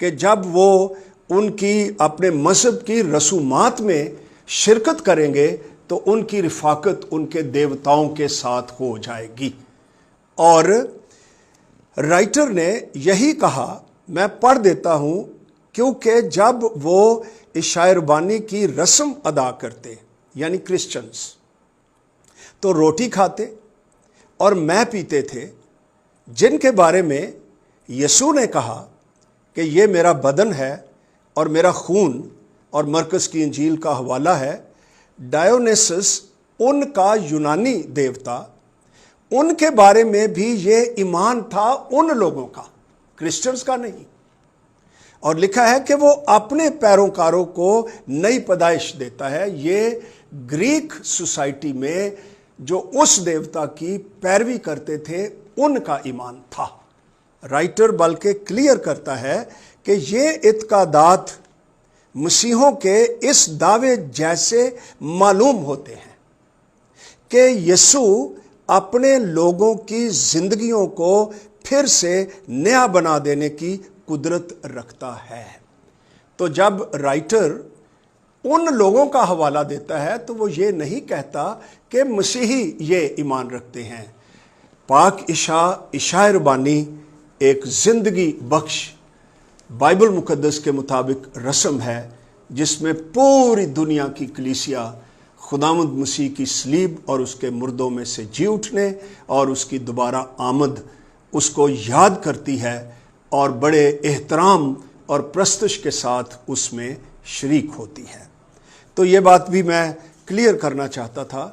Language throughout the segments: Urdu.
کہ جب وہ ان کی اپنے مذہب کی رسومات میں شرکت کریں گے تو ان کی رفاقت ان کے دیوتاؤں کے ساتھ ہو جائے گی۔ اور رائٹر نے یہی کہا، میں پڑھ دیتا ہوں، کیونکہ جب وہ عشاء ربانی کی رسم ادا کرتے یعنی کرسچنز تو روٹی کھاتے اور مے پیتے تھے، جن کے بارے میں یسوع نے کہا کہ یہ میرا بدن ہے اور میرا خون، اور مرکز کی انجیل کا حوالہ ہے۔ ڈایونیسس ان کا یونانی دیوتا، ان کے بارے میں بھی یہ ایمان تھا ان لوگوں کا، کرسچنز کا نہیں، اور لکھا ہے کہ وہ اپنے پیروکاروں کو نئی پیدائش دیتا ہے۔ یہ گریک سوسائٹی میں جو اس دیوتا کی پیروی کرتے تھے ان کا ایمان تھا۔ رائٹر بلکہ کلیئر کرتا ہے کہ یہ اعتقادات مسیحوں کے اس دعوے جیسے معلوم ہوتے ہیں کہ یسوع اپنے لوگوں کی زندگیوں کو پھر سے نیا بنا دینے کی قدرت رکھتا ہے۔ تو جب رائٹر ان لوگوں کا حوالہ دیتا ہے تو وہ یہ نہیں کہتا کہ مسیحی یہ ایمان رکھتے ہیں۔ پاک عشاء ربانی ایک زندگی بخش بائبل مقدس کے مطابق رسم ہے، جس میں پوری دنیا کی کلیسیا خداوند مسیح کی صلیب اور اس کے مردوں میں سے جی اٹھنے اور اس کی دوبارہ آمد اس کو یاد کرتی ہے اور بڑے احترام اور پرستش کے ساتھ اس میں شریک ہوتی ہے۔ تو یہ بات بھی میں کلیئر کرنا چاہتا تھا۔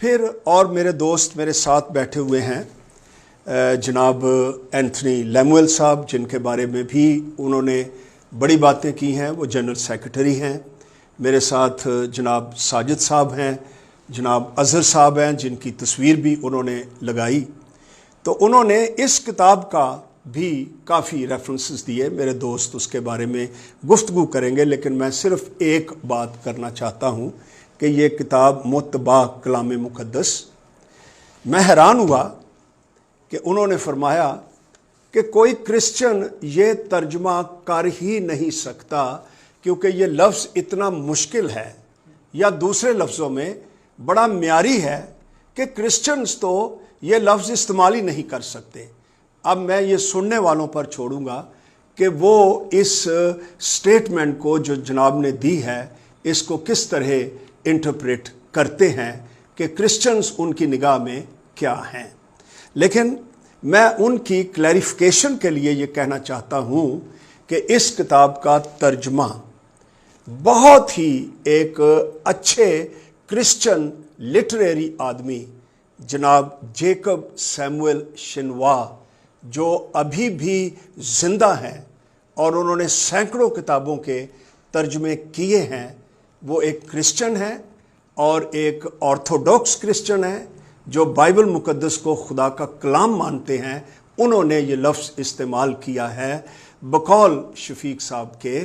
پھر اور میرے دوست میرے ساتھ بیٹھے ہوئے ہیں، جناب اینتھنی لیمویل صاحب، جن کے بارے میں بھی انہوں نے بڑی باتیں کی ہیں، وہ جنرل سیکرٹری ہیں۔ میرے ساتھ جناب ساجد صاحب ہیں، جناب اظہر صاحب ہیں، جن کی تصویر بھی انہوں نے لگائی۔ تو انہوں نے اس کتاب کا بھی کافی ریفرنسز دیے، میرے دوست اس کے بارے میں گفتگو کریں گے، لیکن میں صرف ایک بات کرنا چاہتا ہوں کہ یہ کتاب متبع کلام مقدس، میں حیران ہوا کہ انہوں نے فرمایا کہ کوئی کرسچن یہ ترجمہ کر ہی نہیں سکتا کیونکہ یہ لفظ اتنا مشکل ہے، یا دوسرے لفظوں میں بڑا معیاری ہے کہ کرسچنز تو یہ لفظ استعمال ہی نہیں کر سکتے۔ اب میں یہ سننے والوں پر چھوڑوں گا کہ وہ اس سٹیٹمنٹ کو جو جناب نے دی ہے اس کو کس طرح انٹرپریٹ کرتے ہیں کہ کرسچنز ان کی نگاہ میں کیا ہیں۔ لیکن میں ان کی کلیریفیکیشن کے لیے یہ کہنا چاہتا ہوں کہ اس کتاب کا ترجمہ بہت ہی ایک اچھے کرسچن لٹریری آدمی جناب جیکب سیموئل شنوا، جو ابھی بھی زندہ ہیں اور انہوں نے سینکڑوں کتابوں کے ترجمے کیے ہیں، وہ ایک کرسچن ہیں اور ایک آرتھوڈاکس کرسچن ہیں جو بائبل مقدس کو خدا کا کلام مانتے ہیں۔ انہوں نے یہ لفظ استعمال کیا ہے بقول شفیق صاحب کے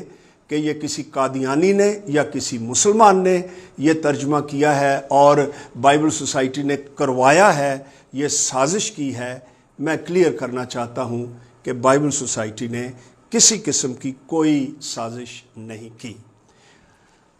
کہ یہ کسی قادیانی نے یا کسی مسلمان نے یہ ترجمہ کیا ہے اور بائبل سوسائٹی نے کروایا ہے، یہ سازش کی ہے۔ میں کلیئر کرنا چاہتا ہوں کہ بائبل سوسائٹی نے کسی قسم کی کوئی سازش نہیں کی۔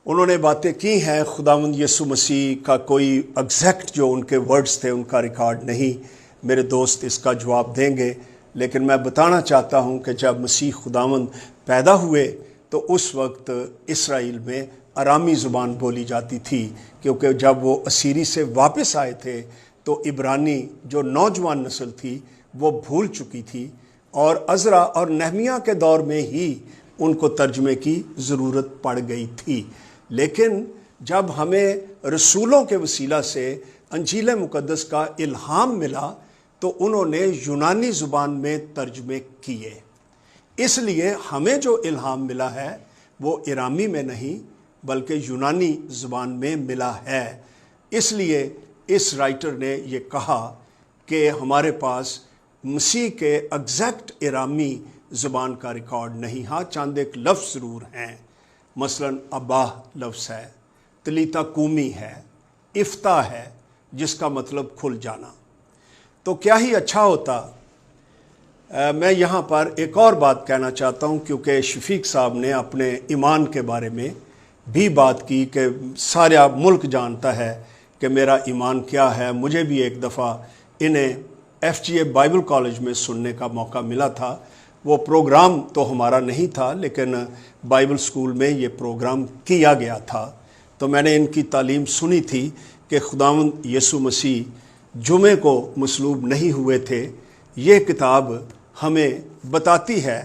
انہوں نے باتیں کی ہیں، خداوند یسوع مسیح کا کوئی ایگزیکٹ جو ان کے ورڈز تھے ان کا ریکارڈ نہیں، میرے دوست اس کا جواب دیں گے، لیکن میں بتانا چاہتا ہوں کہ جب مسیح خداوند پیدا ہوئے تو اس وقت اسرائیل میں ارامی زبان بولی جاتی تھی، کیونکہ جب وہ اسیری سے واپس آئے تھے تو عبرانی جو نوجوان نسل تھی وہ بھول چکی تھی، اور عزرا اور نہمیہ کے دور میں ہی ان کو ترجمے کی ضرورت پڑ گئی تھی۔ لیکن جب ہمیں رسولوں کے وسیلہ سے انجیل مقدس کا الہام ملا تو انہوں نے یونانی زبان میں ترجمے کیے۔ اس لیے ہمیں جو الہام ملا ہے وہ ارامی میں نہیں بلکہ یونانی زبان میں ملا ہے۔ اس لیے اس رائٹر نے یہ کہا کہ ہمارے پاس مسیح کے ایگزیکٹ ارامی زبان کا ریکارڈ نہیں، ہاں چند ایک لفظ ضرور ہیں، مثلا اباہ لفظ ہے، تلیتا کومی ہے، افتح ہے جس کا مطلب کھل جانا۔ تو کیا ہی اچھا ہوتا میں یہاں پر ایک اور بات کہنا چاہتا ہوں، کیونکہ شفیق صاحب نے اپنے ایمان کے بارے میں بھی بات کی کہ سارا ملک جانتا ہے کہ میرا ایمان کیا ہے۔ مجھے بھی ایک دفعہ انہیں FGA بائبل کالج میں سننے کا موقع ملا تھا۔ وہ پروگرام تو ہمارا نہیں تھا، لیکن بائبل سکول میں یہ پروگرام کیا گیا تھا، تو میں نے ان کی تعلیم سنی تھی کہ خداوند یسوع مسیح جمعے کو مصلوب نہیں ہوئے تھے۔ یہ کتاب ہمیں بتاتی ہے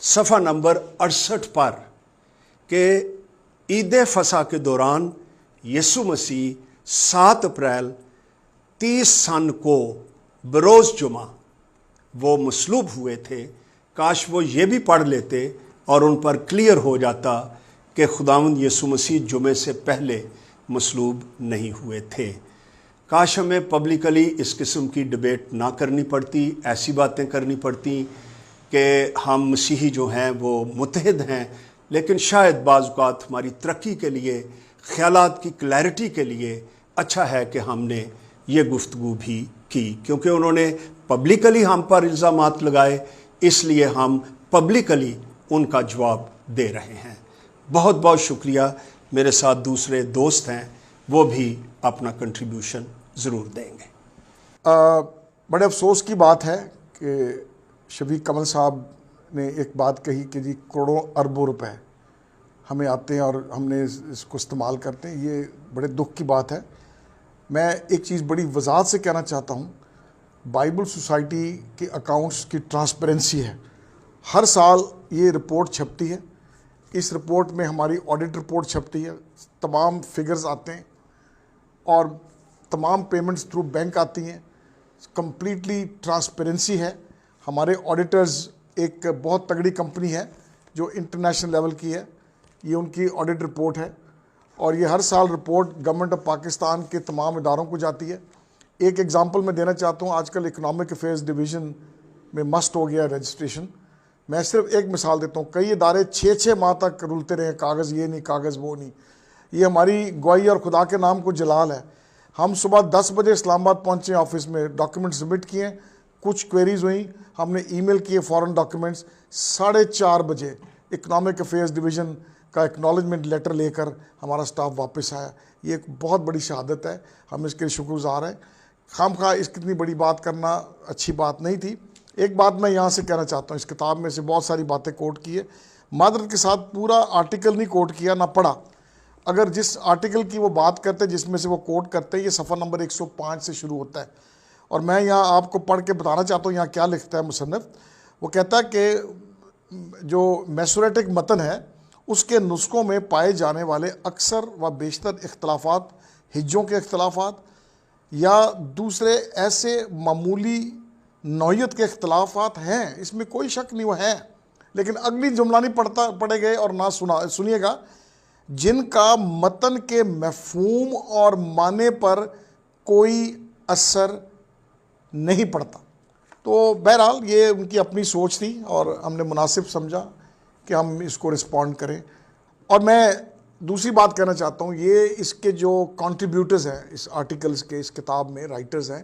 صفحہ نمبر 68 پر کہ عید فصح کے دوران یسوع مسیح 7 اپریل 30 سن کو بروز جمعہ وہ مصلوب ہوئے تھے۔ کاش وہ یہ بھی پڑھ لیتے اور ان پر کلیئر ہو جاتا کہ خداوند یسوع مسیح جمعے سے پہلے مصلوب نہیں ہوئے تھے۔ کاش ہمیں پبلکلی اس قسم کی ڈیبیٹ نہ کرنی پڑتی، ایسی باتیں کرنی پڑتی کہ ہم مسیحی جو ہیں وہ متحد ہیں، لیکن شاید بعض اوقات ہماری ترقی کے لیے، خیالات کی کلیئرٹی کے لیے اچھا ہے کہ ہم نے یہ گفتگو بھی کی، کیونکہ انہوں نے پبلکلی ہم پر الزامات لگائے، اس لیے ہم پبلکلی ان کا جواب دے رہے ہیں۔ بہت بہت شکریہ۔ میرے ساتھ دوسرے دوست ہیں، وہ بھی اپنا کنٹریبیوشن ضرور دیں گے۔ بڑے افسوس کی بات ہے کہ شفیق کمل صاحب نے ایک بات کہی کہ جی کروڑوں اربوں روپے ہمیں آتے ہیں اور ہم نے اس کو استعمال کرتے ہیں۔ یہ بڑے دکھ کی بات ہے۔ میں ایک چیز بڑی وضاحت سے کہنا چاہتا ہوں، بائبل سوسائٹی کے اکاؤنٹس کی ٹرانسپیرنسی ہے۔ ہر سال یہ رپورٹ چھپتی ہے، اس رپورٹ میں ہماری آڈٹ رپورٹ چھپتی ہے، تمام فگرز آتے ہیں اور تمام پیمنٹس تھرو بینک آتی ہیں۔ کمپلیٹلی ٹرانسپیرنسی ہے۔ ہمارے آڈیٹرز ایک بہت تگڑی کمپنی ہے جو انٹرنیشنل لیول کی ہے، یہ ان کی آڈٹ رپورٹ ہے اور یہ ہر سال رپورٹ گورنمنٹ آف پاکستان کے تمام اداروں کو جاتی ہے۔ ایک ایگزامپل میں دینا چاہتا ہوں، آج کل اکنامک افیئرز ڈویژن میں مسٹ ہو گیا رجسٹریشن۔ میں صرف ایک مثال دیتا ہوں، کئی ادارے 6 ماہ تک رولتے رہے، کاغذ یہ نہیں، کاغذ وہ نہیں۔ یہ ہماری گواہی اور خدا کے نام کو جلال ہے۔ ہم صبح 10 بجے اسلام آباد پہنچے، آفس میں ڈاکیومنٹ سبمٹ کیے، کچھ کوئریز ہوئیں، ہم نے ای میل کیے فوراً ڈاکیومنٹس، 4:30 بجے اکنامک افیئرز ڈویژن کا ایکنالجمنٹ لیٹر لے کر ہمارا سٹاف واپس آیا۔ یہ ایک بہت بڑی شہادت ہے، ہم اس کے شکر گزار ہیں۔ خواہ اس کتنی بڑی بات کرنا اچھی بات نہیں تھی۔ ایک بات میں یہاں سے کہنا چاہتا ہوں، اس کتاب میں سے بہت ساری باتیں کوٹ کی ہے، معذرت کے ساتھ پورا آرٹیکل نہیں کوٹ کیا، نہ پڑھا۔ اگر جس آرٹیکل کی وہ بات کرتے جس میں سے وہ کوٹ کرتے، یہ صفحہ نمبر 105 سے شروع ہوتا ہے، اور میں یہاں آپ کو پڑھ کے بتانا چاہتا ہوں یہاں کیا لکھتا ہے مصنف۔ وہ کہتا ہے کہ جو میسوریٹک متن ہے اس کے نسخوں میں پائے جانے والے اکثر و بیشتر اختلافات ہجوں کے اختلافات یا دوسرے ایسے معمولی نوعیت کے اختلافات ہیں، اس میں کوئی شک نہیں وہ ہیں، لیکن اگلی جملہ نہیں پڑھے گئے اور نہ سنیے گا، جن کا متن کے مفہوم اور معنی پر کوئی اثر نہیں پڑتا۔ تو بہرحال یہ ان کی اپنی سوچ تھی اور ہم نے مناسب سمجھا کہ ہم اس کو رسپونڈ کریں۔ اور میں دوسری بات کہنا چاہتا ہوں، یہ اس کے جو کنٹریبیوٹرز ہیں اس آرٹیکلز کے، اس کتاب میں رائٹرز ہیں،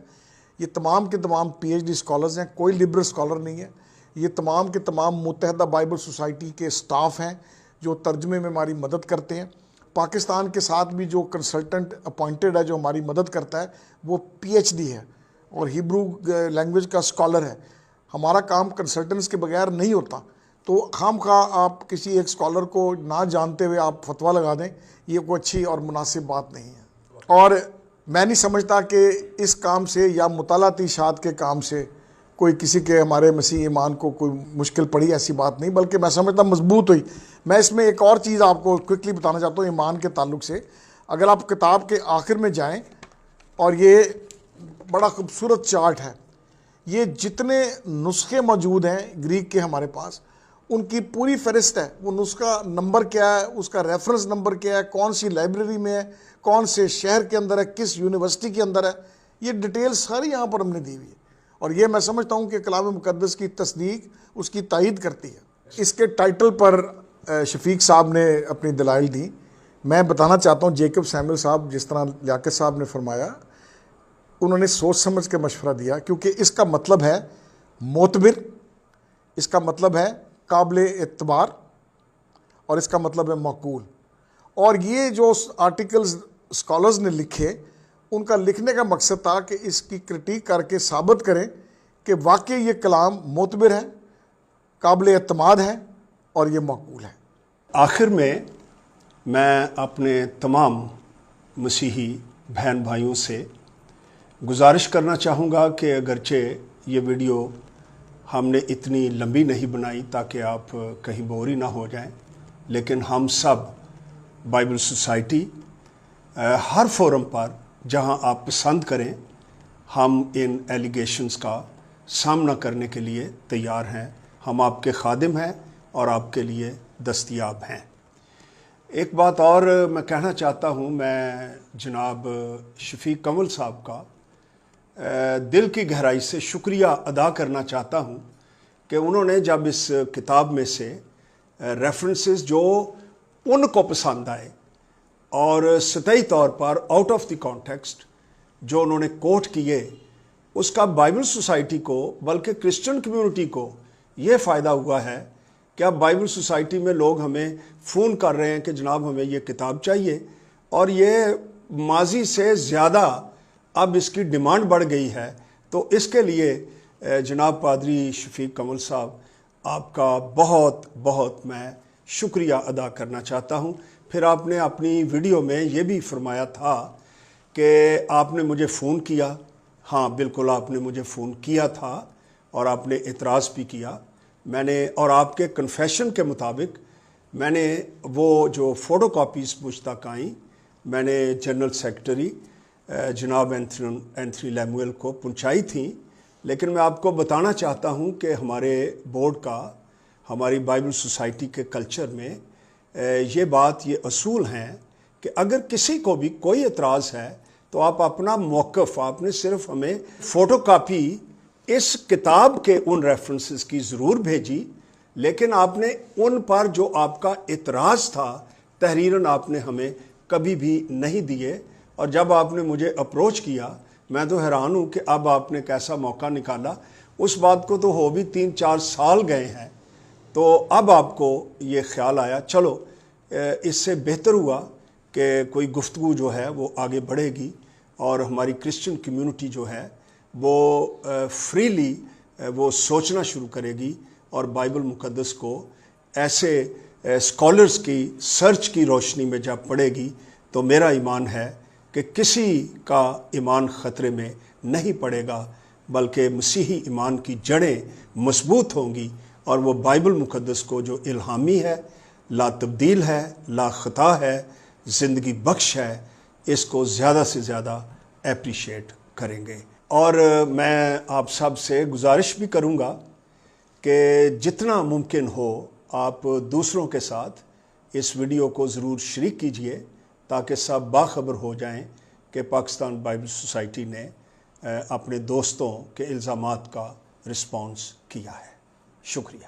یہ تمام کے تمام PhD اسکالرز ہیں، کوئی لبرل اسکالر نہیں ہے۔ یہ تمام کے تمام متحدہ بائبل سوسائٹی کے سٹاف ہیں جو ترجمے میں ہماری مدد کرتے ہیں۔ پاکستان کے ساتھ بھی جو کنسلٹنٹ اپوائنٹڈ ہے جو ہماری مدد کرتا ہے وہ PhD ہے اور ہیبرو لینگویج کا اسکالر ہے۔ ہمارا کام کنسلٹنٹس کے بغیر نہیں ہوتا، تو خواہ آپ کسی ایک اسکالر کو نہ جانتے ہوئے آپ فتویٰ لگا دیں، یہ کوئی اچھی اور مناسب بات نہیں ہے۔ اور میں نہیں سمجھتا کہ اس کام سے یا مطالعاتی اشاعت کے کام سے کوئی کسی کے ہمارے مسیح ایمان کو کوئی مشکل پڑی، ایسی بات نہیں، بلکہ میں سمجھتا مضبوط ہوئی۔ میں اس میں ایک اور چیز آپ کو کوئکلی بتانا چاہتا ہوں ایمان کے تعلق سے۔ اگر آپ کتاب کے آخر میں جائیں، اور یہ بڑا خوبصورت چارٹ ہے، یہ جتنے نسخے موجود ہیں گریک کے ہمارے پاس، ان کی پوری فہرست ہے۔ وہ نسخہ نمبر کیا ہے، اس کا ریفرنس نمبر کیا ہے، کون سی لائبریری میں ہے، کون سے شہر کے اندر ہے، کس یونیورسٹی کے اندر ہے، یہ ڈیٹیل ساری یہاں پر ہم نے دی ہوئی ہے۔ اور یہ میں سمجھتا ہوں کہ کلام مقدس کی تصدیق اس کی تائید کرتی ہے۔ اس کے ٹائٹل پر شفیق صاحب نے اپنی دلائل دی۔ میں بتانا چاہتا ہوں جیکب سیموئل صاحب، جس طرح لیاقت صاحب نے فرمایا، انہوں نے سوچ سمجھ کے مشورہ دیا، کیونکہ اس کا مطلب ہے معتبر اس کا مطلب ہے قابل اعتبار اور اس کا مطلب ہے معقول. اور یہ جو آرٹیکلز اسکالرز نے لکھے ان کا لکھنے کا مقصد تھا کہ اس کی کرٹیک کر کے ثابت کریں کہ واقعی یہ کلام معتبر ہے, قابل اعتماد ہے اور یہ معقول ہے. آخر میں اپنے تمام مسیحی بہن بھائیوں سے گزارش کرنا چاہوں گا کہ اگرچہ یہ ویڈیو ہم نے اتنی لمبی نہیں بنائی تاکہ آپ کہیں بوری نہ ہو جائیں, لیکن ہم سب بائبل سوسائٹی ہر فورم پر جہاں آپ پسند کریں ہم ان ایلیگیشنز کا سامنا کرنے کے لیے تیار ہیں. ہم آپ کے خادم ہیں اور آپ کے لیے دستیاب ہیں. ایک بات اور میں کہنا چاہتا ہوں, میں جناب شفیق کمل صاحب کا دل کی گہرائی سے شکریہ ادا کرنا چاہتا ہوں کہ انہوں نے جب اس کتاب میں سے ریفرنسز جو ان کو پسند آئے اور سطحی طور پر آؤٹ آف دی کانٹیکسٹ جو انہوں نے کوٹ کیے, اس کا بائبل سوسائٹی کو بلکہ کرسچن کمیونٹی کو یہ فائدہ ہوا ہے کہ اب بائبل سوسائٹی میں لوگ ہمیں فون کر رہے ہیں کہ جناب ہمیں یہ کتاب چاہیے, اور یہ ماضی سے زیادہ اب اس کی ڈیمانڈ بڑھ گئی ہے. تو اس کے لیے جناب پادری شفیق کمل صاحب آپ کا بہت بہت میں شکریہ ادا کرنا چاہتا ہوں. پھر آپ نے اپنی ویڈیو میں یہ بھی فرمایا تھا کہ آپ نے مجھے فون کیا. ہاں بالکل آپ نے مجھے فون کیا تھا اور آپ نے اعتراض بھی کیا. میں نے اور آپ کے کنفیشن کے مطابق میں نے وہ جو فوٹو کاپیز مجھ تک آئیں میں نے جنرل سیکرٹری جناب اینتھنی لیمویل کو پہنچائی تھیں. لیکن میں آپ کو بتانا چاہتا ہوں کہ ہمارے بورڈ کا, ہماری بائبل سوسائٹی کے کلچر میں یہ بات, یہ اصول ہیں کہ اگر کسی کو بھی کوئی اعتراض ہے تو آپ اپنا موقف, آپ نے صرف ہمیں فوٹو کاپی اس کتاب کے ان ریفرنسز کی ضرور بھیجی, لیکن آپ نے ان پر جو آپ کا اعتراض تھا تحریراً آپ نے ہمیں کبھی بھی نہیں دیے. اور جب آپ نے مجھے اپروچ کیا میں تو حیران ہوں کہ اب آپ نے کیسا موقع نکالا. اس بات کو تو ہو بھی 3-4 سال گئے ہیں, تو اب آپ کو یہ خیال آیا. چلو اس سے بہتر ہوا کہ کوئی گفتگو جو ہے وہ آگے بڑھے گی اور ہماری کرسچن کمیونٹی جو ہے وہ فریلی وہ سوچنا شروع کرے گی اور بائبل مقدس کو ایسے اسکالرز کی سرچ کی روشنی میں جب پڑھے گی تو میرا ایمان ہے کہ کسی کا ایمان خطرے میں نہیں پڑے گا, بلکہ مسیحی ایمان کی جڑیں مضبوط ہوں گی اور وہ بائبل مقدس کو جو الہامی ہے, لا تبدیل ہے, لا خطا ہے, زندگی بخش ہے, اس کو زیادہ سے زیادہ اپریشیٹ کریں گے. اور میں آپ سب سے گزارش بھی کروں گا کہ جتنا ممکن ہو آپ دوسروں کے ساتھ اس ویڈیو کو ضرور شریک کیجئے تاکہ سب باخبر ہو جائیں کہ پاکستان بائبل سوسائٹی نے اپنے دوستوں کے الزامات کا رسپانس کیا ہے. شکریہ.